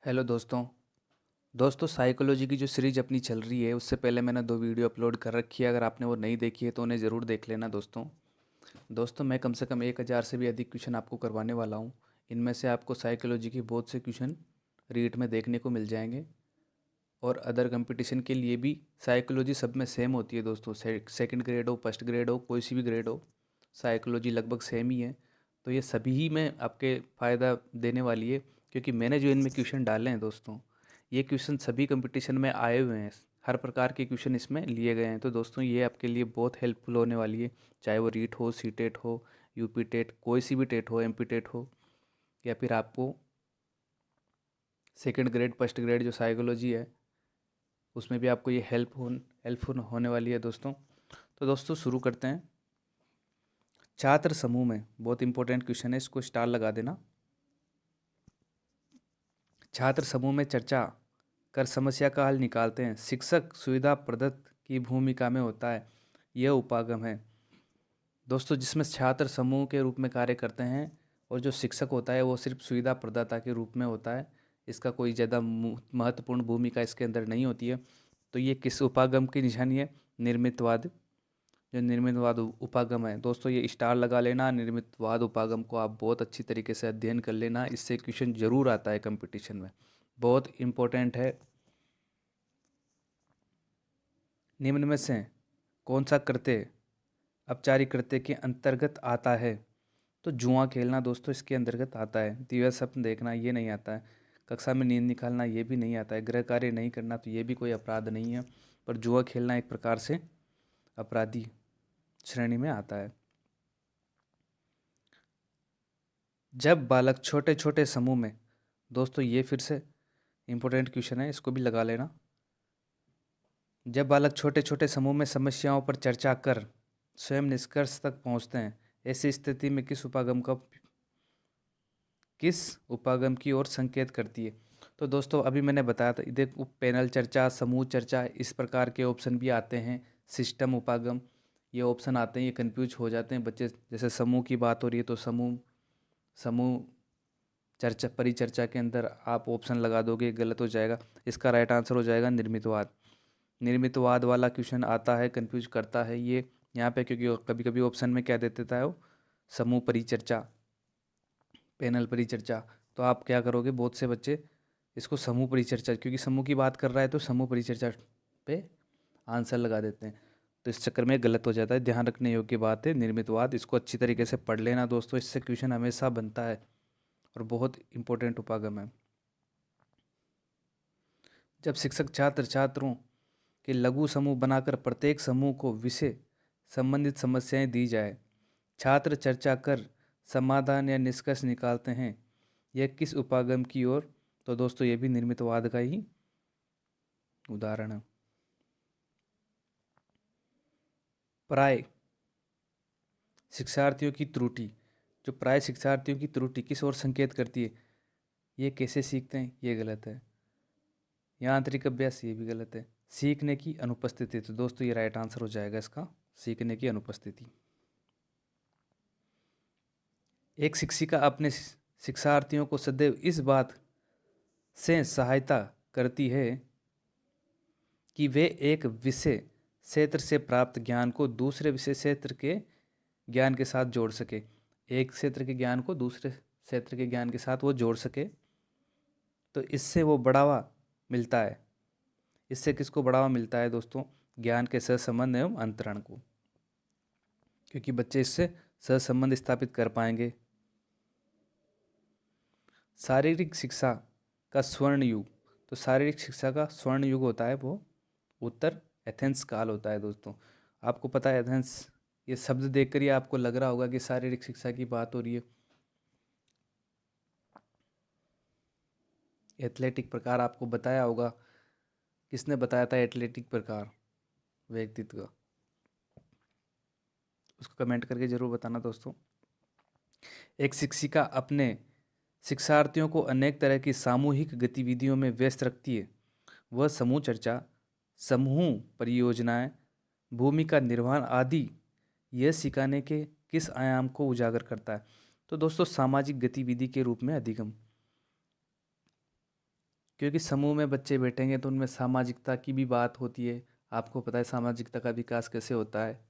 Hello दोस्तों। Psychology की जो सीरीज अपनी चल रही है उससे पहले मैंने 2 वीडियो अपलोड कर रखी है। अगर आपने वो नहीं देखी है तो उन्हें ज़रूर देख लेना दोस्तों। मैं कम से कम 1000 से भी अधिक क्वेश्चन आपको करवाने वाला हूँ। इनमें से आपको साइकोलॉजी के बहुत से क्वेश्चन रीट में देखने को मिल जाएंगे। और अदर कंपटीशन के लिए भी साइकोलॉजी सब में सेम होती है दोस्तों। सेकंड ग्रेड हो, फर्स्ट ग्रेड हो, कोई सी भी ग्रेड हो, साइकोलॉजी लगभग सेम ही है। तो ये सभी ही में आपके फ़ायदा देने वाली है, क्योंकि मैंने जो इनमें क्वेश्चन डाले हैं दोस्तों, ये क्वेश्चन सभी कंपटीशन में आए हुए हैं। हर प्रकार के क्वेश्चन इसमें लिए गए हैं। तो दोस्तों ये आपके लिए बहुत हेल्पफुल होने वाली है। चाहे वो रीट हो, सी टेट हो, यूपी टेट, कोई सी भी टेट हो, एमपी टेट हो, या फिर आपको सेकंड ग्रेड फर्स्ट ग्रेड जो साइकोलॉजी है उसमें भी आपको ये हेल्पफुल होने वाली है दोस्तों। तो दोस्तों शुरू करते हैं। छात्र समूह में, बहुत इंपॉर्टेंट क्वेश्चन है, इसको स्टार लगा देना। छात्र समूह में चर्चा कर समस्या का हल निकालते हैं। शिक्षक सुविधा प्रदत्त की भूमिका में होता है। यह उपागम है दोस्तों, जिसमें छात्र समूह के रूप में कार्य करते हैं और जो शिक्षक होता है वो सिर्फ सुविधा प्रदाता के रूप में होता है। इसका कोई ज़्यादा महत्वपूर्ण भूमिका इसके अंदर नहीं होती है। तो ये किस उपागम की निशानी है? निर्मितवाद। जो निर्मितवाद उपागम है दोस्तों, ये स्टार लगा लेना। निर्मितवाद उपागम को आप बहुत अच्छी तरीके से अध्ययन कर लेना। इससे क्वेश्चन जरूर आता है कंपटीशन में, बहुत इम्पोर्टेंट है। निम्न में से कौन सा कृत्य औपचारिक कृत्य के अंतर्गत आता है? तो जुआ खेलना दोस्तों इसके अंतर्गत आता है। दिव्य स्वप्न देखना ये नहीं आता है। कक्षा में नींद निकालना ये भी नहीं आता है। गृह कार्य नहीं करना तो ये भी कोई अपराध नहीं है। पर जुआ खेलना एक प्रकार से अपराधी श्रेणी में आता है। जब बालक छोटे छोटे समूह में, दोस्तों ये फिर से इम्पोर्टेंट क्वेश्चन है, इसको भी लगा लेना। जब बालक छोटे छोटे समूह में समस्याओं पर चर्चा कर स्वयं निष्कर्ष तक पहुंचते हैं, ऐसी स्थिति में किस उपागम की ओर संकेत करती है? तो दोस्तों अभी मैंने बताया था, देखो पैनल चर्चा, समूह चर्चा, इस प्रकार के ऑप्शन भी आते हैं। सिस्टम उपागम, ये ऑप्शन आते हैं, ये कंफ्यूज हो जाते हैं बच्चे। जैसे समूह की बात हो रही है तो समूह समूह चर्चा, परिचर्चा के अंदर आप ऑप्शन लगा दोगे, गलत हो जाएगा। इसका राइट आंसर हो जाएगा निर्मितवाद। निर्मितवाद वाला क्वेश्चन आता है, कंफ्यूज करता है ये यहाँ पे, क्योंकि कभी कभी ऑप्शन में क्या दे देता है वो, समूह परिचर्चा, पैनल परिचर्चा। तो आप क्या करोगे, बहुत से बच्चे इसको समूह परिचर्चा, क्योंकि समूह की बात कर रहा है तो समूह परिचर्चा पे आंसर लगा देते हैं। तो इस चक्कर में गलत हो जाता है। ध्यान रखने योग्य बात है निर्मितवाद। इसको अच्छी तरीके से पढ़ लेना दोस्तों, इससे क्वेश्चन हमेशा बनता है और बहुत इंपॉर्टेंट उपागम है। जब शिक्षक छात्र छात्रों के लघु समूह बनाकर प्रत्येक समूह को विषय संबंधित समस्याएं दी जाए, छात्र चर्चा कर समाधान या निष्कर्ष निकालते हैं, यह किस उपागम की ओर? तो दोस्तों ये भी निर्मितवाद का ही उदाहरण है। प्राय शिक्षार्थियों की त्रुटि, जो प्राय शिक्षार्थियों की त्रुटि किस ओर संकेत करती है? ये कैसे सीखते हैं, ये गलत है। या आंतरिक अभ्यास, ये भी गलत है। सीखने की अनुपस्थिति, तो दोस्तों ये राइट आंसर हो जाएगा इसका, सीखने की अनुपस्थिति। एक शिक्षिका अपने शिक्षार्थियों को सदैव इस बात से सहायता करती है कि वे एक विषय क्षेत्र से प्राप्त ज्ञान को दूसरे विषय क्षेत्र के ज्ञान के साथ जोड़ सके। एक क्षेत्र के ज्ञान को दूसरे क्षेत्र के ज्ञान के साथ वो जोड़ सके, तो इससे वो बढ़ावा मिलता है। इससे किसको बढ़ावा मिलता है दोस्तों? ज्ञान के सहसंबंध एवं अंतरण को, क्योंकि बच्चे इससे सहसंबंध स्थापित कर पाएंगे। शारीरिक शिक्षा का स्वर्ण युग, तो शारीरिक शिक्षा का स्वर्ण युग होता है वो उत्तर एथेंस काल होता है दोस्तों। आपको पता है एथेंस, ये शब्द देखकर ही आपको लग रहा होगा कि शारीरिक शिक्षा की बात हो रही है। एथलेटिक प्रकार आपको बताया होगा, किसने बताया था एथलेटिक प्रकार व्यक्तित्व का? उसको कमेंट करके जरूर बताना दोस्तों। एक शिक्षिका अपने शिक्षार्थियों को अनेक तरह की सामूहिक गतिविधियों में व्यस्त रखती है। वह समूह चर्चा, समूह परियोजनाएं, भूमिका निर्वहन आदि यह सिखाने के किस आयाम को उजागर करता है? तो दोस्तों सामाजिक गतिविधि के रूप में अधिगम। क्योंकि समूह में बच्चे बैठेंगे तो उनमें सामाजिकता की भी बात होती है। आपको पता है सामाजिकता का विकास कैसे होता है।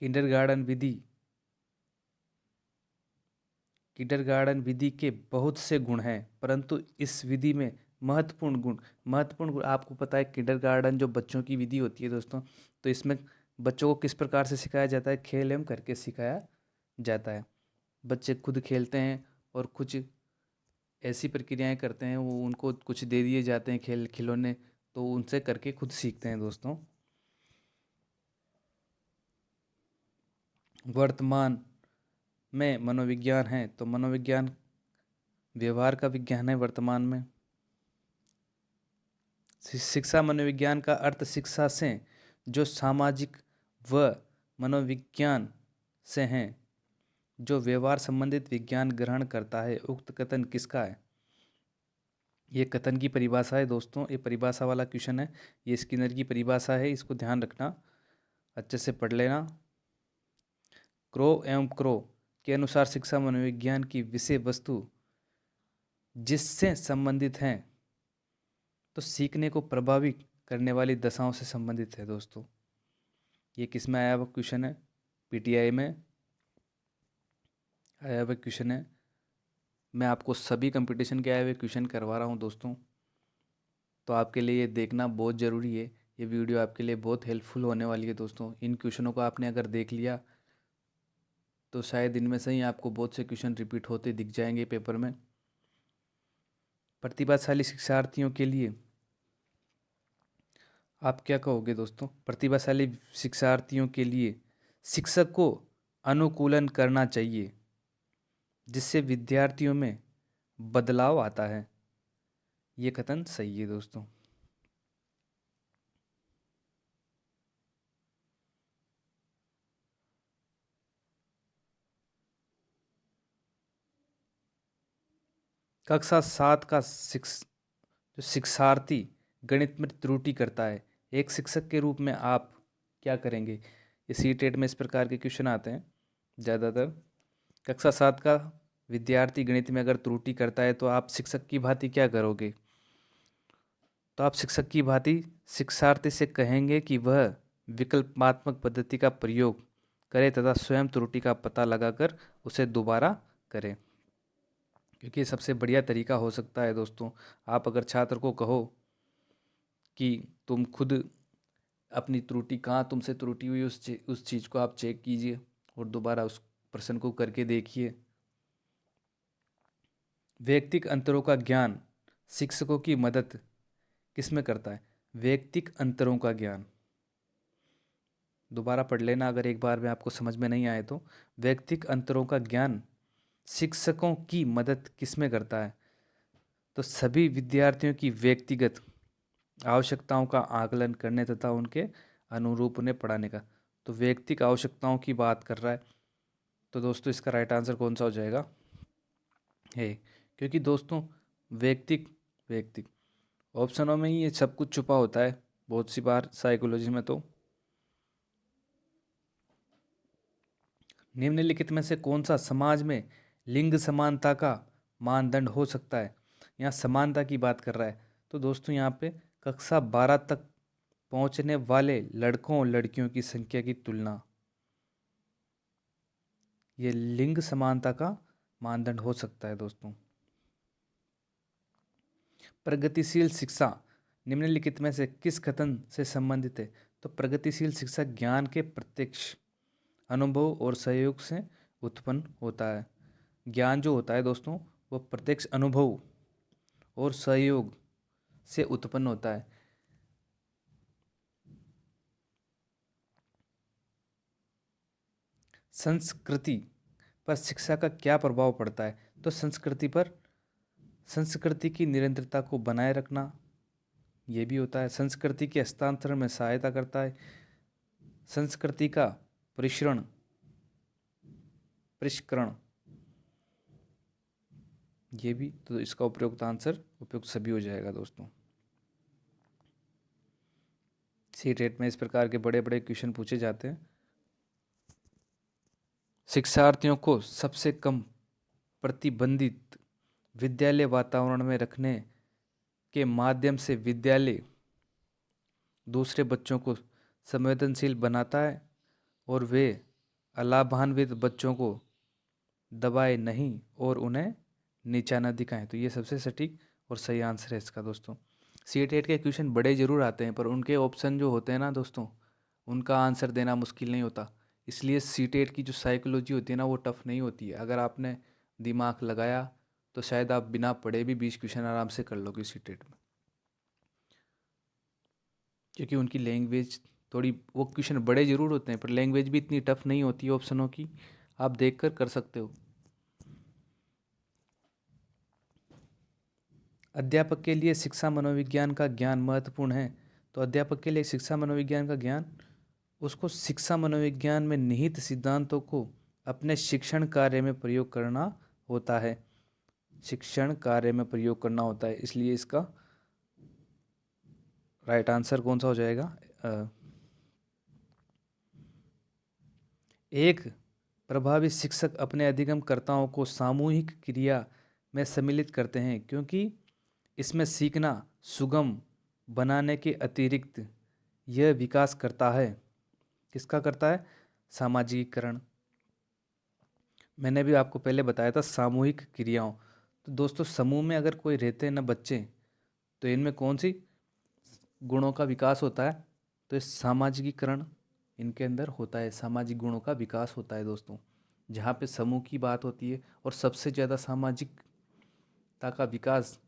किंडरगार्टन विधि किंडरगार्टन विधि के बहुत से गुण हैं, परंतु इस विधि में महत्वपूर्ण गुण आपको पता है। किंडरगार्टन जो बच्चों की विधि होती है दोस्तों, तो इसमें बच्चों को किस प्रकार से सिखाया जाता है, खेल एवं करके सिखाया जाता है। बच्चे खुद खेलते हैं और कुछ ऐसी प्रक्रियाएं करते हैं, वो उनको कुछ दे दिए जाते हैं खेल खिलौने, तो उनसे करके खुद सीखते हैं दोस्तों। वर्तमान में मनोविज्ञान है, तो मनोविज्ञान व्यवहार का विज्ञान है वर्तमान में। शिक्षा मनोविज्ञान का अर्थ शिक्षा से जो सामाजिक व मनोविज्ञान से हैं, जो व्यवहार संबंधित विज्ञान ग्रहण करता है। उक्त कथन किसका है? ये कथन की परिभाषा है दोस्तों, ये परिभाषा वाला क्वेश्चन है। ये स्किनर की परिभाषा है, इसको ध्यान रखना, अच्छे से पढ़ लेना। क्रो एवं क्रो के अनुसार शिक्षा मनोविज्ञान की विषय वस्तु जिससे संबंधित हैं, तो सीखने को प्रभावित करने वाली दशाओं से संबंधित है दोस्तों। ये किस में आया हुआ क्वेश्चन है? पीटीआई में आया हुआ क्वेश्चन है। मैं आपको सभी कंपटीशन के आए हुए क्वेश्चन करवा रहा हूँ दोस्तों, तो आपके लिए ये देखना बहुत ज़रूरी है। ये वीडियो आपके लिए बहुत हेल्पफुल होने वाली है दोस्तों। इन क्वेश्चनों को आपने अगर देख लिया तो शायद इनमें से ही आपको बहुत से क्वेश्चन रिपीट होते दिख जाएंगे पेपर में। प्रतिभाशाली शिक्षार्थियों के लिए आप क्या कहोगे दोस्तों? प्रतिभाशाली शिक्षार्थियों के लिए शिक्षक को अनुकूलन करना चाहिए, जिससे विद्यार्थियों में बदलाव आता है। ये कथन सही है दोस्तों। कक्षा 7 का जो शिक्षार्थी गणित में त्रुटि करता है, एक शिक्षक के रूप में आप क्या करेंगे? ये सीटेट में इस प्रकार के क्वेश्चन आते हैं ज़्यादातर। कक्षा 7 का विद्यार्थी गणित में अगर त्रुटि करता है तो आप शिक्षक की भांति क्या करोगे? तो आप शिक्षक की भांति शिक्षार्थी से कहेंगे कि वह विकल्पात्मक पद्धति का प्रयोग करे तथा स्वयं त्रुटि का पता लगाकर उसे दोबारा करें, क्योंकि ये सबसे बढ़िया तरीका हो सकता है दोस्तों। आप अगर छात्र को कहो कि तुम खुद अपनी त्रुटि कहाँ तुमसे त्रुटि हुई, उस चीज़ को आप चेक कीजिए और दोबारा उस प्रश्न को करके देखिए। वैयक्तिक अंतरों का ज्ञान शिक्षकों की मदद किसमें करता है? वैयक्तिक अंतरों का ज्ञान दोबारा पढ़ लेना अगर एक बार में आपको समझ में नहीं आए तो। वैयक्तिक अंतरों का ज्ञान शिक्षकों की मदद किसमें करता है? तो सभी विद्यार्थियों की व्यक्तिगत आवश्यकताओं का आकलन करने तथा उनके अनुरूप उन्हें पढ़ाने का। तो वैयक्तिक आवश्यकताओं की बात कर रहा है, तो दोस्तों इसका राइट आंसर कौन सा हो जाएगा? है, क्योंकि दोस्तों वैयक्तिक वैयक्तिक ऑप्शनों में ही ये सब कुछ छुपा होता है बहुत सी बार साइकोलॉजी में। तो निम्नलिखित में से कौन सा समाज में लिंग समानता का मानदंड हो सकता है? यहाँ समानता की बात कर रहा है, तो दोस्तों यहाँ पे कक्षा 12 तक पहुँचने वाले लड़कों और लड़कियों की संख्या की तुलना, ये लिंग समानता का मानदंड हो सकता है दोस्तों। प्रगतिशील शिक्षा निम्नलिखित में से किस कथन से संबंधित है? तो प्रगतिशील शिक्षा ज्ञान के प्रत्यक्ष अनुभव और सहयोग से उत्पन्न होता है। ज्ञान जो होता है दोस्तों वो प्रत्यक्ष अनुभव और सहयोग से उत्पन्न होता है। संस्कृति पर शिक्षा का क्या प्रभाव पड़ता है? तो संस्कृति पर संस्कृति की निरंतरता को बनाए रखना ये भी होता है। संस्कृति के हस्तांतरण में सहायता करता है। संस्कृति का परिष्करण ये भी, तो इसका उपयुक्त आंसर उपयुक्त सभी हो जाएगा दोस्तों। सी टेट में इस प्रकार के बड़े बड़े क्वेश्चन पूछे जाते हैं। शिक्षार्थियों को सबसे कम प्रतिबंधित विद्यालय वातावरण में रखने के माध्यम से विद्यालय दूसरे बच्चों को संवेदनशील बनाता है और वे अलाभान्वित बच्चों को दबाए नहीं और उन्हें नीचा न दिखाएं। तो ये सबसे सटीक और सही आंसर है इसका दोस्तों। सी-टेट के क्वेश्चन बड़े ज़रूर आते हैं पर उनके ऑप्शन जो होते हैं ना दोस्तों, उनका आंसर देना मुश्किल नहीं होता। इसलिए सी-टेट की जो साइकोलॉजी होती है ना, वो टफ नहीं होती है। अगर आपने दिमाग लगाया तो शायद आप बिना पढ़े भी 20 क्वेश्चन आराम से कर लोगे सी-टेट में, क्योंकि उनकी लैंग्वेज थोड़ी, वो क्वेश्चन बड़े ज़रूर होते हैं पर लैंग्वेज भी इतनी टफ नहीं होती है ऑप्शनों की, आप देख कर सकते हो। अध्यापक के लिए शिक्षा मनोविज्ञान का ज्ञान महत्वपूर्ण है। तो अध्यापक के लिए शिक्षा मनोविज्ञान का ज्ञान, उसको शिक्षा मनोविज्ञान में निहित सिद्धांतों को अपने शिक्षण कार्य में प्रयोग करना होता है। शिक्षण कार्य में प्रयोग करना होता है, इसलिए इसका राइट आंसर कौन सा हो जाएगा? एक प्रभावी शिक्षक अपने अधिगमकर्ताओं को सामूहिक क्रिया में सम्मिलित करते हैं, क्योंकि इसमें सीखना सुगम बनाने के अतिरिक्त यह विकास करता है। किसका करता है? सामाजिकीकरण। मैंने भी आपको पहले बताया था सामूहिक क्रियाओं। तो दोस्तों समूह में अगर कोई रहते हैं ना बच्चे, तो इनमें कौन सी गुणों का विकास होता है? तो इस सामाजिकीकरण इनके अंदर होता है, सामाजिक गुणों का विकास होता है दोस्तों। जहाँ पे समूह की बात होती है और सबसे ज़्यादा सामाजिकता का विकास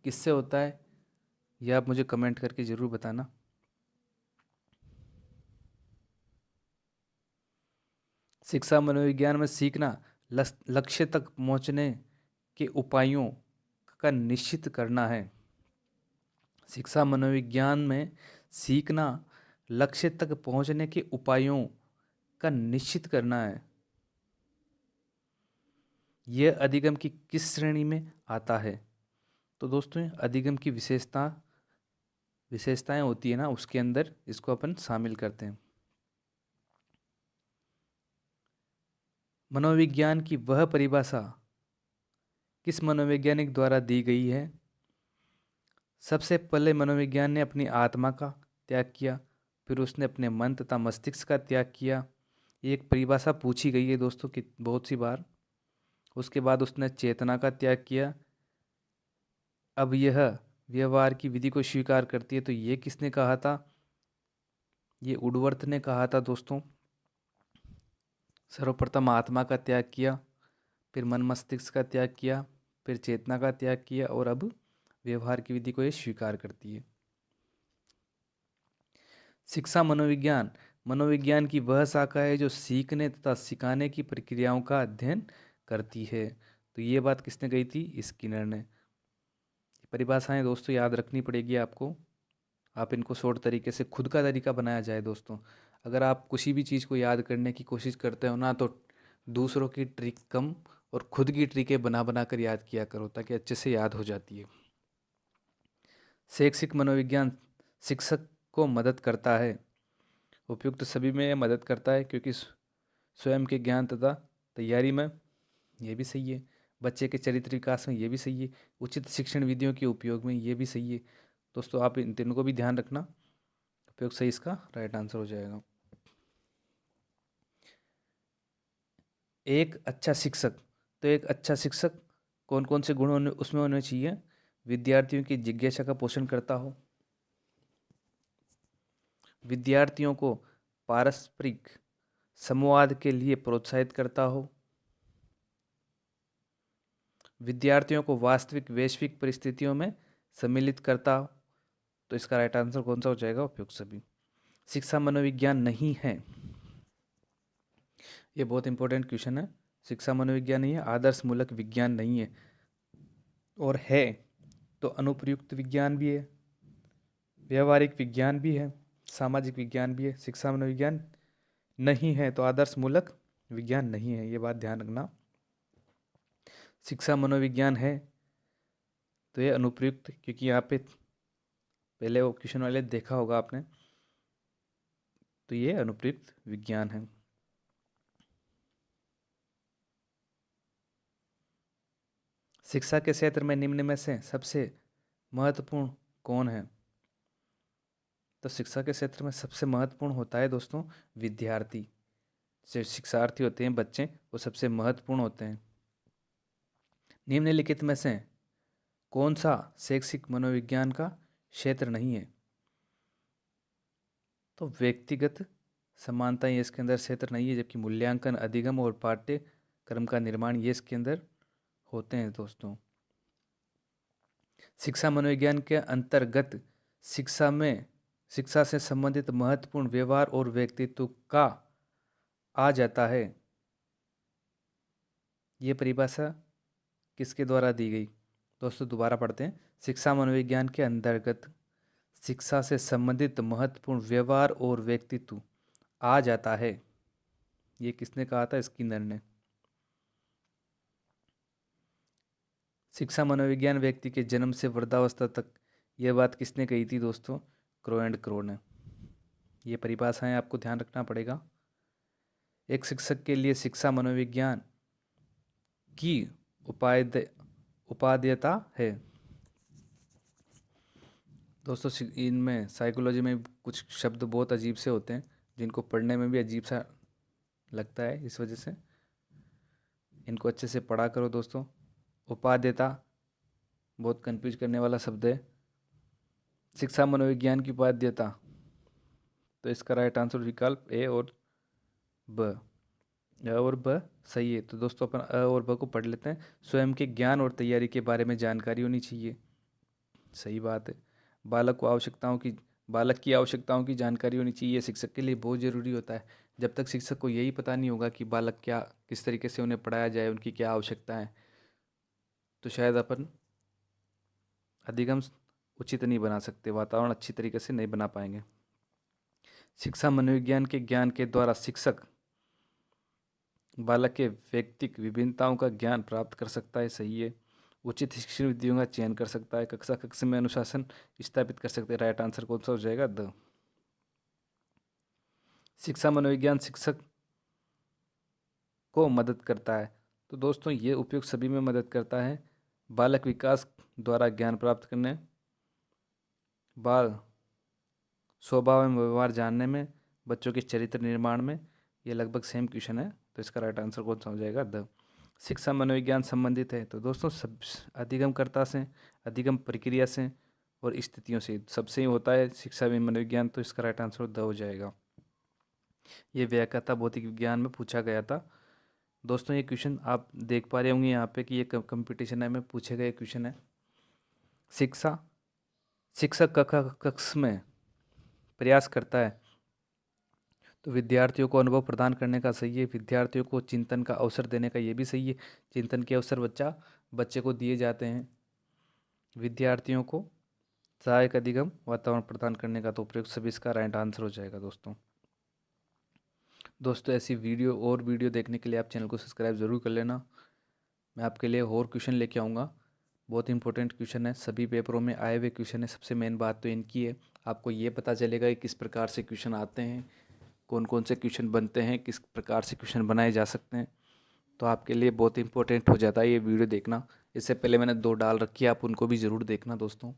किससे होता है, यह आप मुझे कमेंट करके ज़रूर बताना। शिक्षा मनोविज्ञान में सीखना लक्ष्य तक पहुँचने के उपायों का निश्चित करना है। शिक्षा मनोविज्ञान में सीखना लक्ष्य तक पहुँचने के उपायों का निश्चित करना है। यह अधिगम की किस श्रेणी में आता है? तो दोस्तों अधिगम की विशेषताएं होती है ना, उसके अंदर इसको अपन शामिल करते हैं। मनोविज्ञान की वह परिभाषा किस मनोवैज्ञानिक द्वारा दी गई है? सबसे पहले मनोविज्ञान ने अपनी आत्मा का त्याग किया, फिर उसने अपने मन तथा मस्तिष्क का त्याग किया। ये एक परिभाषा पूछी गई है दोस्तों कि बहुत सी बार। उसके बाद उसने चेतना का त्याग किया। अब यह व्यवहार की विधि को स्वीकार करती है, तो ये किसने कहा था? ये वुडवर्थ ने कहा था दोस्तों। सर्वप्रथम आत्मा का त्याग किया, फिर मन मस्तिष्क का त्याग किया, फिर चेतना का त्याग किया और अब व्यवहार की विधि को ये स्वीकार करती है। शिक्षा मनोविज्ञान मनोविज्ञान की वह शाखा है जो सीखने तथा सिखाने की प्रक्रियाओं का अध्ययन करती है। तो ये बात किसने कही थी? स्किनर ने। परिभाषाएं दोस्तों याद रखनी पड़ेगी आपको। आप इनको शॉर्ट तरीके से खुद का तरीका बनाया जाए दोस्तों। अगर आप किसी भी चीज़ को याद करने की कोशिश करते हो ना, तो दूसरों की ट्रिक कम और खुद की ट्रिकें बना बना कर याद किया करो, ताकि अच्छे से याद हो जाती है। शैक्षिक मनोविज्ञान शिक्षक को मदद करता है। उपयुक्त सभी में मदद करता है, क्योंकि स्वयं के ज्ञान तथा तैयारी में ये भी सही है। बच्चे के चरित्र विकास में ये भी सही है। उचित शिक्षण विधियों के उपयोग में ये भी सही है। दोस्तों आप इन तीनों को भी ध्यान रखना। उपयोग सही इसका राइट आंसर हो जाएगा। एक अच्छा शिक्षक, तो एक अच्छा शिक्षक कौन कौन से गुण उसमें होने चाहिए? विद्यार्थियों की जिज्ञासा का पोषण करता हो, विद्यार्थियों को पारस्परिक संवाद के लिए प्रोत्साहित करता हो, विद्यार्थियों को वास्तविक वैश्विक परिस्थितियों में सम्मिलित करता हो। तो इसका राइट आंसर कौन सा हो जाएगा? उपयुक्त सभी। शिक्षा मनोविज्ञान नहीं है, ये बहुत इंपॉर्टेंट क्वेश्चन है। शिक्षा मनोविज्ञान नहीं है, आदर्श मूलक विज्ञान नहीं है। और है तो अनुप्रयुक्त विज्ञान भी है, व्यवहारिक विज्ञान भी है, सामाजिक विज्ञान भी है। शिक्षा मनोविज्ञान नहीं है तो आदर्श मूलक विज्ञान नहीं है, ये बात ध्यान रखना। शिक्षा मनोविज्ञान है तो ये अनुप्रयुक्त, क्योंकि यहाँ पे पहले वो क्वेश्चन वाले देखा होगा आपने, तो ये अनुप्रयुक्त विज्ञान है। शिक्षा के क्षेत्र में निम्न में से सबसे महत्वपूर्ण कौन है? तो शिक्षा के क्षेत्र में सबसे महत्वपूर्ण होता है दोस्तों विद्यार्थी। जो शिक्षार्थी होते हैं बच्चे, वो सबसे महत्वपूर्ण होते हैं। निम्नलिखित में से कौन सा शैक्षिक मनोविज्ञान का क्षेत्र नहीं है? तो व्यक्तिगत समानता ये इसके अंदर क्षेत्र नहीं है, जबकि मूल्यांकन, अधिगम और पाठ्यक्रम का निर्माण ये इसके अंदर होते हैं दोस्तों। शिक्षा मनोविज्ञान के अंतर्गत शिक्षा से संबंधित महत्वपूर्ण व्यवहार और व्यक्तित्व का आ जाता है। ये परिभाषा किसके द्वारा दी गई? दोस्तों दोबारा पढ़ते हैं। शिक्षा मनोविज्ञान के अंतर्गत शिक्षा से संबंधित महत्वपूर्ण व्यवहार और व्यक्तित्व आ जाता है। ये किसने कहा था? स्किनर ने। शिक्षा मनोविज्ञान व्यक्ति के जन्म से वृद्धावस्था तक, यह बात किसने कही थी दोस्तों? क्रो एंड क्रो ने। ये परिभाषाएं आपको ध्यान रखना पड़ेगा। एक शिक्षक के लिए शिक्षा मनोविज्ञान की उपादेयता है। दोस्तों इनमें साइकोलॉजी में कुछ शब्द बहुत अजीब से होते हैं, जिनको पढ़ने में भी अजीब सा लगता है। इस वजह से इनको अच्छे से पढ़ा करो दोस्तों। उपादेयता बहुत कंफ्यूज करने वाला शब्द है। शिक्षा मनोविज्ञान की उपादेयता, तो इसका राइट आंसर विकल्प ए और ब। अ और ब सही है। तो दोस्तों अपन अ और ब को पढ़ लेते हैं। स्वयं के ज्ञान और तैयारी के बारे में जानकारी होनी चाहिए। सही बात है। बालक की आवश्यकताओं की जानकारी होनी चाहिए। शिक्षक के लिए बहुत ज़रूरी होता है। जब तक शिक्षक को यही पता नहीं होगा कि बालक क्या, किस तरीके से उन्हें पढ़ाया जाए, उनकी क्या आवश्यकता है, तो शायद अपन अधिगम उचित नहीं बना सकते, वातावरण अच्छी तरीके से नहीं बना पाएंगे। शिक्षा मनोविज्ञान के ज्ञान के द्वारा शिक्षक बालक के व्यक्तिक विभिन्नताओं का ज्ञान प्राप्त कर सकता है। सही है। उचित शिक्षण विधियों का चयन कर सकता है। कक्ष में अनुशासन स्थापित कर सकते हैं। राइट आंसर कौन सा हो जाएगा? द। शिक्षा मनोविज्ञान शिक्षक को मदद करता है। तो दोस्तों ये उपयोग सभी में मदद करता है। बालक विकास द्वारा ज्ञान प्राप्त करने, बाल स्वभाव एवं व्यवहार जानने में, बच्चों के चरित्र निर्माण में। ये लगभग सेम क्वेश्चन है, तो इसका राइट आंसर कौन सा हो जाएगा? द। शिक्षा मनोविज्ञान संबंधित है तो दोस्तों सब अधिगमकर्ता से, अधिगम प्रक्रिया से और स्थितियों से, सबसे ही होता है शिक्षा में मनोविज्ञान। तो इसका राइट आंसर द हो जाएगा। ये व्याख्याता भौतिक विज्ञान में पूछा गया था। दोस्तों ये क्वेश्चन आप देख पा रहे होंगे यहाँ पे कि ये कंपटीशन है में पूछे गए क्वेश्चन है। शिक्षक कक्ष में प्रयास करता है तो विद्यार्थियों को अनुभव प्रदान करने का सही है। विद्यार्थियों को चिंतन का अवसर देने का, ये भी सही है। चिंतन के अवसर बच्चे को दिए जाते हैं। विद्यार्थियों को सहायक अधिगम वातावरण प्रदान करने का, तो उपयुक्त सभी इसका राइट आंसर हो जाएगा दोस्तों ऐसी वीडियो देखने के लिए आप चैनल को सब्सक्राइब ज़रूर कर लेना। मैं आपके लिए और क्वेश्चन लेके आऊँगा। बहुत इंपॉर्टेंट क्वेश्चन है, सभी पेपरों में आए हुए क्वेश्चन है। सबसे मेन बात तो इनकी है, आपको ये पता चलेगा कि किस प्रकार से क्वेश्चन आते हैं, कौन कौन से क्वेश्चन बनते हैं, किस प्रकार से क्वेश्चन बनाए जा सकते हैं। तो आपके लिए बहुत इंपॉर्टेंट हो जाता है ये वीडियो देखना। इससे पहले मैंने 2 डाल रखी है, आप उनको भी ज़रूर देखना दोस्तों।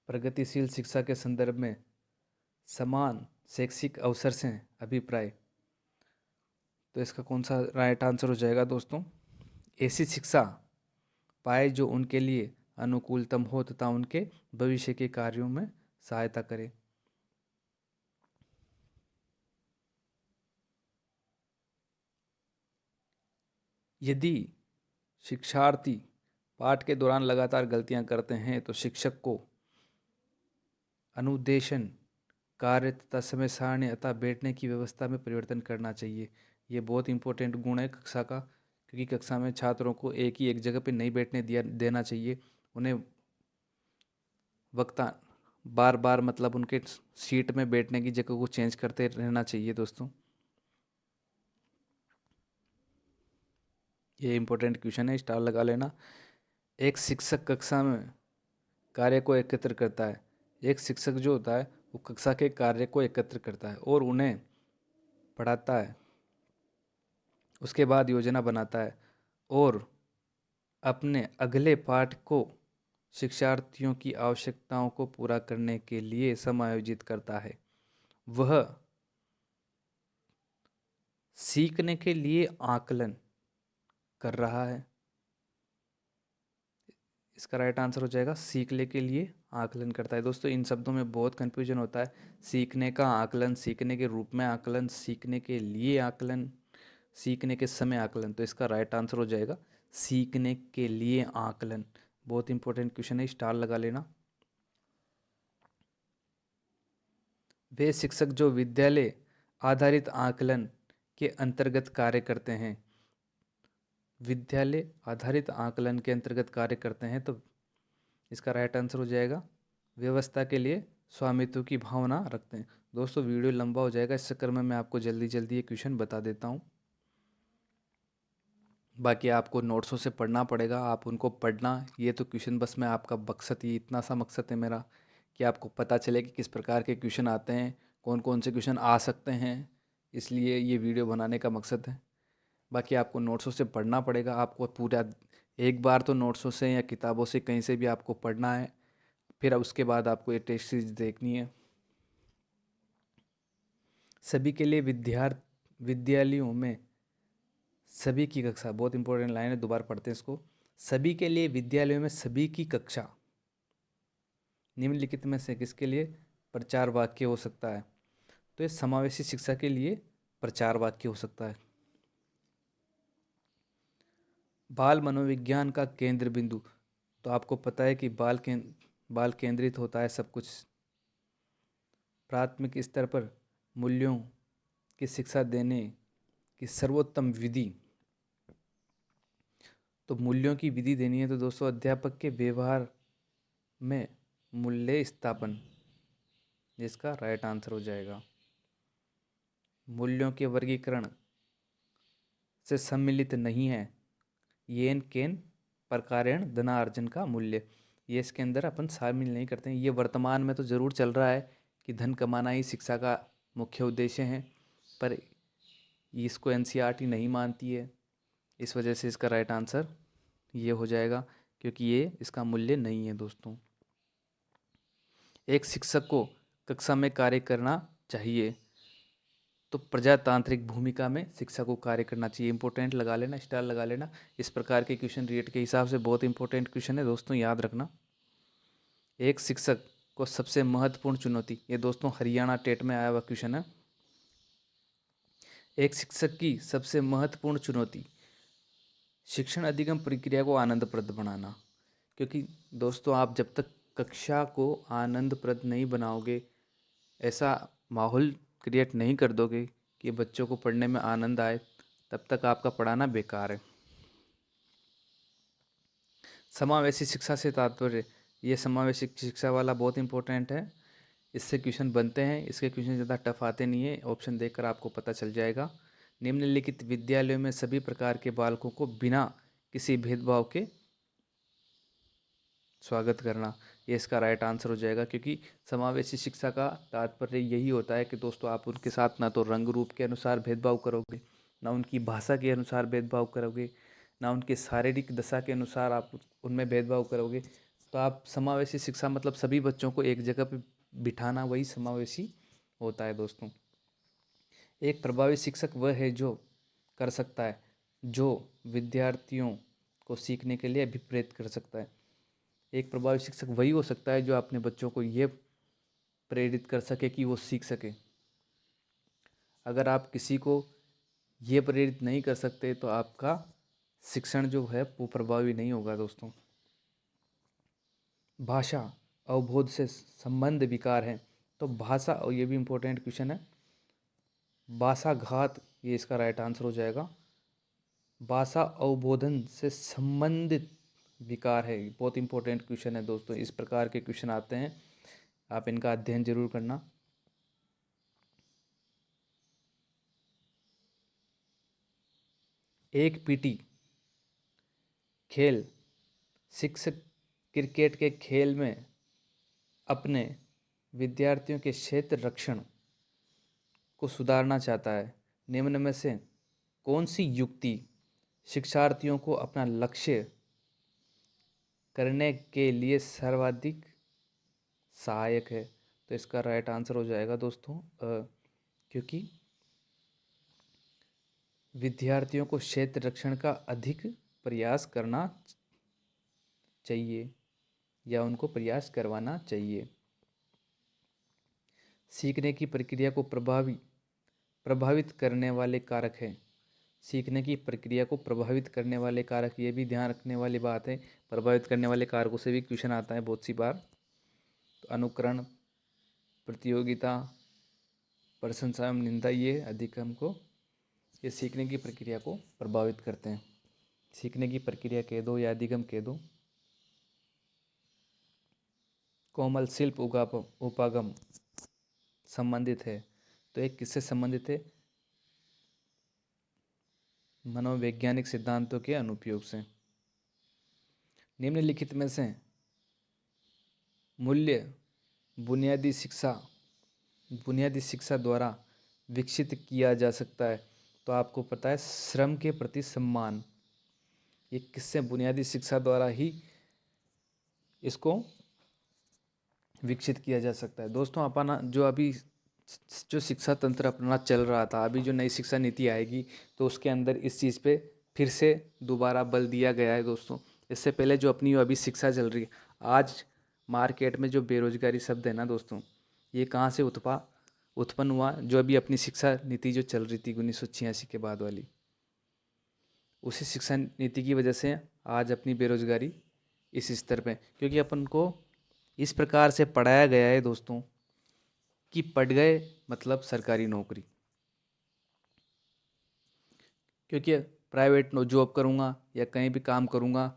प्रगतिशील शिक्षा के संदर्भ में समान शैक्षिक अवसर से अभिप्राय, तो इसका कौन सा राइट आंसर हो जाएगा दोस्तों? ऐसी शिक्षा पाए जो उनके लिए अनुकूलतम हो तथा उनके भविष्य के कार्यों में सहायता करे। यदि शिक्षार्थी पाठ के दौरान लगातार गलतियां करते हैं तो शिक्षक को अनुदेशन, कार्य तथा समय सारणी अथवा बैठने की व्यवस्था में परिवर्तन करना चाहिए। ये बहुत इंपॉर्टेंट गुण है कक्षा का, क्योंकि कक्षा में छात्रों को एक जगह पे नहीं बैठने देना चाहिए। उन्हें वक्ता बार बार मतलब उनके सीट में बैठने की जगह को चेंज करते रहना चाहिए दोस्तों। ये इंपॉर्टेंट क्वेश्चन है, स्टार लगा लेना। एक शिक्षक कक्षा में कार्य को एकत्र करता है। एक शिक्षक जो होता है वो कक्षा के कार्य को एकत्र करता है और उन्हें पढ़ाता है। उसके बाद योजना बनाता है और अपने अगले पाठ को शिक्षार्थियों की आवश्यकताओं को पूरा करने के लिए समायोजित करता है। वह सीखने के लिए आकलन कर रहा है। इसका राइट आंसर हो जाएगा सीखने के लिए आकलन करता है। दोस्तों इन शब्दों में बहुत कन्फ्यूजन होता है। सीखने का आकलन, सीखने के रूप में आकलन, सीखने के लिए आकलन, सीखने के समय आकलन। तो इसका राइट आंसर हो जाएगा सीखने के लिए आकलन। बहुत इंपॉर्टेंट क्वेश्चन है, स्टार लगा लेना। वे शिक्षक जो विद्यालय आधारित आकलन के अंतर्गत कार्य करते हैं, विद्यालय आधारित आकलन के अंतर्गत कार्य करते हैं, तो इसका राइट आंसर हो जाएगा व्यवस्था के लिए स्वामित्व की भावना रखते हैं। दोस्तों वीडियो लंबा हो जाएगा, इस चक्कर में मैं आपको जल्दी जल्दी ये क्वेश्चन बता देता हूँ। बाकी आपको नोट्सों से पढ़ना पड़ेगा, आप उनको पढ़ना। ये तो क्वेश्चन बस मैं आपका मकसद, ये इतना सा मकसद है मेरा कि आपको पता चले कि किस प्रकार के क्वेश्चन आते हैं, कौन कौन से क्वेश्चन आ सकते हैं, इसलिए ये वीडियो बनाने का मकसद है। बाकी आपको नोट्सों से पढ़ना पड़ेगा, आपको पूरा एक बार तो नोट्सों से या किताबों से कहीं से भी आपको पढ़ना है, फिर उसके बाद आपको ये टेस्ट सीरीज देखनी है। सभी के लिए विद्यालयों में सभी की कक्षा, बहुत इंपॉर्टेंट लाइन है, दोबारा पढ़ते हैं इसको। सभी के लिए विद्यालयों में सभी की कक्षा निम्नलिखित में से किसके लिए प्रचार वाक्य हो सकता है? तो ये समावेशी शिक्षा के लिए प्रचार वाक्य हो सकता है। बाल मनोविज्ञान का केंद्र बिंदु, तो आपको पता है कि बाल केंद्रित होता है सब कुछ। प्राथमिक स्तर पर मूल्यों की शिक्षा देने की सर्वोत्तम विधि, तो मूल्यों की विधि देनी है तो दोस्तों अध्यापक के व्यवहार में मूल्य स्थापन, जिसका राइट आंसर हो जाएगा। मूल्यों के वर्गीकरण से सम्मिलित नहीं है येन केन प्रकारेण धनार्जन का मूल्य, ये इसके अंदर अपन शामिल नहीं करते हैं। ये वर्तमान में तो ज़रूर चल रहा है कि धन कमाना ही शिक्षा का मुख्य उद्देश्य है, पर इसको एनसीईआरटी नहीं मानती है। इस वजह से इसका राइट आंसर ये हो जाएगा, क्योंकि ये इसका मूल्य नहीं है। दोस्तों एक शिक्षक को कक्षा में कार्य करना चाहिए, तो प्रजातांत्रिक भूमिका में शिक्षा को कार्य करना चाहिए। इंपॉर्टेंट लगा लेना, स्टार लगा लेना। इस प्रकार के क्वेश्चन रेट के हिसाब से बहुत इंपॉर्टेंट क्वेश्चन है दोस्तों, याद रखना। एक शिक्षक को सबसे महत्वपूर्ण चुनौती, ये दोस्तों हरियाणा टेट में आया हुआ क्वेश्चन है। एक शिक्षक की सबसे महत्वपूर्ण चुनौती शिक्षण अधिगम प्रक्रिया को आनंदप्रद बनाना, क्योंकि दोस्तों आप जब तक कक्षा को आनंदप्रद नहीं बनाओगे, ऐसा माहौल क्रिएट नहीं कर दोगे कि बच्चों को पढ़ने में आनंद आए, तब तक आपका पढ़ाना बेकार है। समावेशी शिक्षा से तात्पर्य, ये समावेशी शिक्षा वाला बहुत इंपॉर्टेंट है, इससे क्वेश्चन बनते हैं। इसके क्वेश्चन ज़्यादा टफ आते नहीं है, ऑप्शन देखकर आपको पता चल जाएगा। निम्नलिखित विद्यालयों में सभी प्रकार के बालकों को बिना किसी भेदभाव के स्वागत करना, ये इसका राइट आंसर हो जाएगा। क्योंकि समावेशी शिक्षा का तात्पर्य यही होता है कि दोस्तों आप उनके साथ ना तो रंग रूप के अनुसार भेदभाव करोगे, ना उनकी भाषा के अनुसार भेदभाव करोगे, ना उनके शारीरिक दशा के अनुसार आप उनमें भेदभाव करोगे। तो आप समावेशी शिक्षा मतलब सभी बच्चों को एक जगह पे बिठाना, वही समावेशी होता है। दोस्तों एक प्रभावी शिक्षक वह है जो कर सकता है, जो विद्यार्थियों को सीखने के लिए अभिप्रेरित कर सकता है। एक प्रभावी शिक्षक वही हो सकता है जो अपने बच्चों को ये प्रेरित कर सके कि वो सीख सके। अगर आप किसी को ये प्रेरित नहीं कर सकते तो आपका शिक्षण जो है वो प्रभावी नहीं होगा। दोस्तों भाषा अवबोध से संबंध विकार है, तो भाषा, और ये भी इम्पोर्टेंट क्वेश्चन है, भाषाघात, ये इसका राइट आंसर हो जाएगा। भाषा अवबोधन से संबंधित विकार है, बहुत इंपॉर्टेंट क्वेश्चन है दोस्तों। इस प्रकार के क्वेश्चन आते हैं, आप इनका अध्ययन जरूर करना। एक पीटी खेल शिक्षक क्रिकेट के खेल में अपने विद्यार्थियों के क्षेत्र रक्षण को सुधारना चाहता है। निम्न में से कौन सी युक्ति शिक्षार्थियों को अपना लक्ष्य करने के लिए सर्वाधिक सहायक है। तो इसका राइट आंसर हो जाएगा दोस्तों क्योंकि विद्यार्थियों को क्षेत्र रक्षण का अधिक प्रयास करना चाहिए या उनको प्रयास करवाना चाहिए। सीखने की प्रक्रिया को प्रभावित करने वाले कारक हैं। सीखने की प्रक्रिया को प्रभावित करने वाले कारक, ये भी ध्यान रखने वाली बात है। प्रभावित करने वाले कारकों से भी क्वेश्चन आता है बहुत सी बार। तो अनुकरण, प्रतियोगिता, प्रशंसा एवं निंदा, ये अधिक हमको ये सीखने की प्रक्रिया को प्रभावित करते हैं। सीखने की प्रक्रिया कह दो या अधिगम कह दो। कोमल शिल्प उपागम संबंधित है। तो एक किससे संबंधित है? मनोवैज्ञानिक सिद्धांतों के अनुप्रयोग से। निम्नलिखित में से मूल्य बुनियादी शिक्षा द्वारा विकसित किया जा सकता है। तो आपको पता है श्रम के प्रति सम्मान, ये किससे? बुनियादी शिक्षा द्वारा ही इसको विकसित किया जा सकता है। दोस्तों अपना जो शिक्षा तंत्र अपना चल रहा था, अभी जो नई शिक्षा नीति आएगी तो उसके अंदर इस चीज़ पे फिर से दोबारा बल दिया गया है दोस्तों। इससे पहले जो अपनी अभी शिक्षा चल रही है, आज मार्केट में जो बेरोजगारी शब्द है ना दोस्तों, ये कहाँ से उत्पन्न हुआ? जो अभी अपनी शिक्षा नीति जो चल रही थी 1986 के बाद वाली, उसी शिक्षा नीति की वजह से आज अपनी बेरोजगारी इस स्तर पे, क्योंकि अपन को इस प्रकार से पढ़ाया गया है दोस्तों कि पढ़ गए मतलब सरकारी नौकरी, क्योंकि प्राइवेट जॉब करूँगा या कहीं भी काम करूँगा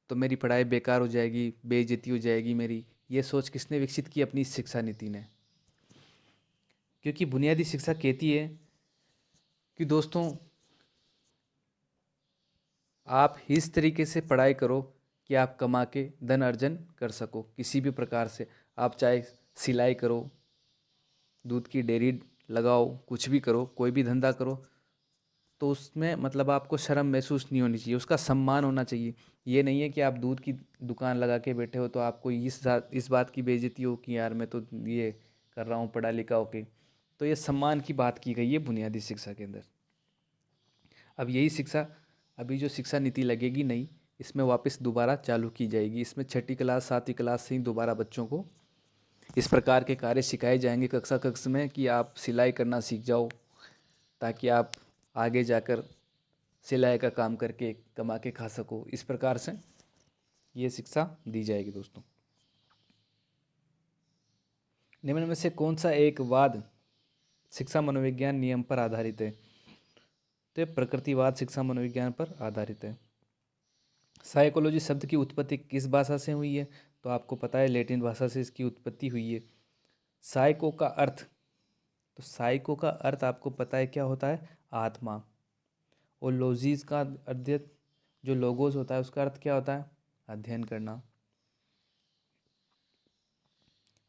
तो मेरी पढ़ाई बेकार हो जाएगी, बेइज्जती हो जाएगी मेरी। ये सोच किसने विकसित की? अपनी शिक्षा नीति ने। क्योंकि बुनियादी शिक्षा कहती है कि दोस्तों आप इस तरीके से पढ़ाई करो कि आप कमा के धन अर्जन कर सको किसी भी प्रकार से। आप चाहे सिलाई करो, दूध की डेयरी लगाओ, कुछ भी करो, कोई भी धंधा करो, तो उसमें मतलब आपको शर्म महसूस नहीं होनी चाहिए, उसका सम्मान होना चाहिए। ये नहीं है कि आप दूध की दुकान लगा के बैठे हो तो आपको इस बात की बेइज्जती हो कि यार मैं तो ये कर रहा हूँ पढ़ा लिखा होके। तो ये सम्मान की बात की गई है बुनियादी शिक्षा के अंदर। अब यही शिक्षा अभी जो शिक्षा नीति लगेगी नई, इसमें वापस दोबारा चालू की जाएगी। इसमें 6ठी क्लास 7वीं क्लास से ही दोबारा बच्चों को इस प्रकार के कार्य सिखाए जाएंगे कक्षा में कि आप सिलाई करना सीख जाओ, ताकि आप आगे जाकर सिलाई का काम करके कमा के खा सको। इस प्रकार से ये शिक्षा दी जाएगी दोस्तों। निम्न में से कौन सा एक वाद शिक्षा मनोविज्ञान नियम पर आधारित है? तो प्रकृतिवाद शिक्षा मनोविज्ञान पर आधारित है। साइकोलॉजी शब्द की उत्पत्ति किस भाषा से हुई है? तो आपको पता है लैटिन भाषा से इसकी उत्पत्ति हुई है। साइको का अर्थ, तो साइको का अर्थ आपको पता है क्या होता है? आत्मा। और लॉजीज का अर्थ, जो लोगोस होता है उसका अर्थ क्या होता है? अध्ययन करना।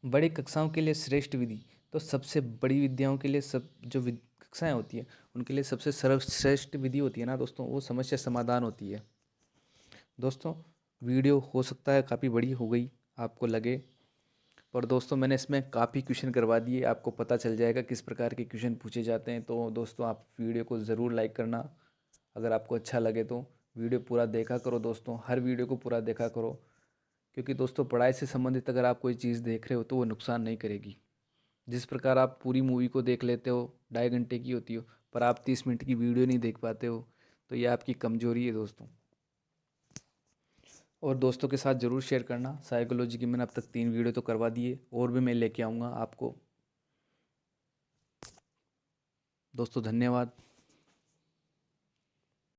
बड़ी कक्षाओं के लिए श्रेष्ठ विधि, तो सबसे बड़ी विद्याओं के लिए सब जो कक्षाएं होती है उनके लिए सबसे सर्वश्रेष्ठ विधि होती है ना दोस्तों, वो समस्या समाधान होती है। दोस्तों वीडियो हो सकता है काफ़ी बड़ी हो गई आपको लगे, पर दोस्तों मैंने इसमें काफ़ी क्वेश्चन करवा दिए, आपको पता चल जाएगा किस प्रकार के क्वेश्चन पूछे जाते हैं। तो दोस्तों आप वीडियो को ज़रूर लाइक करना, अगर आपको अच्छा लगे तो वीडियो पूरा देखा करो दोस्तों, हर वीडियो को पूरा देखा करो, क्योंकि दोस्तों पढ़ाई से संबंधित अगर आप कोई चीज़ देख रहे हो तो वो नुकसान नहीं करेगी। जिस प्रकार आप पूरी मूवी को देख लेते हो, 2.5 घंटे की होती हो, पर आप 30 मिनट की वीडियो नहीं देख पाते हो, तो ये आपकी कमजोरी है दोस्तों। और दोस्तों के साथ ज़रूर शेयर करना। साइकोलॉजी की मैंने अब तक 3 वीडियो तो करवा दिए, और भी मैं लेके आऊँगा आपको। दोस्तों धन्यवाद।